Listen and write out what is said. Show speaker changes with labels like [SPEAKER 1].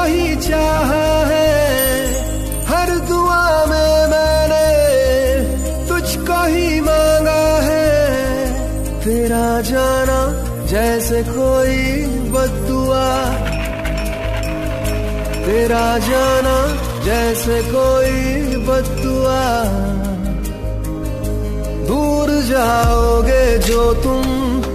[SPEAKER 1] ही चाहा है, हर दुआ में मैंने तुझको ही मांगा है। तेरा जाना जैसे कोई बद्दुआ, तेरा जाना जैसे कोई बद्दुआ। दूर जाओगे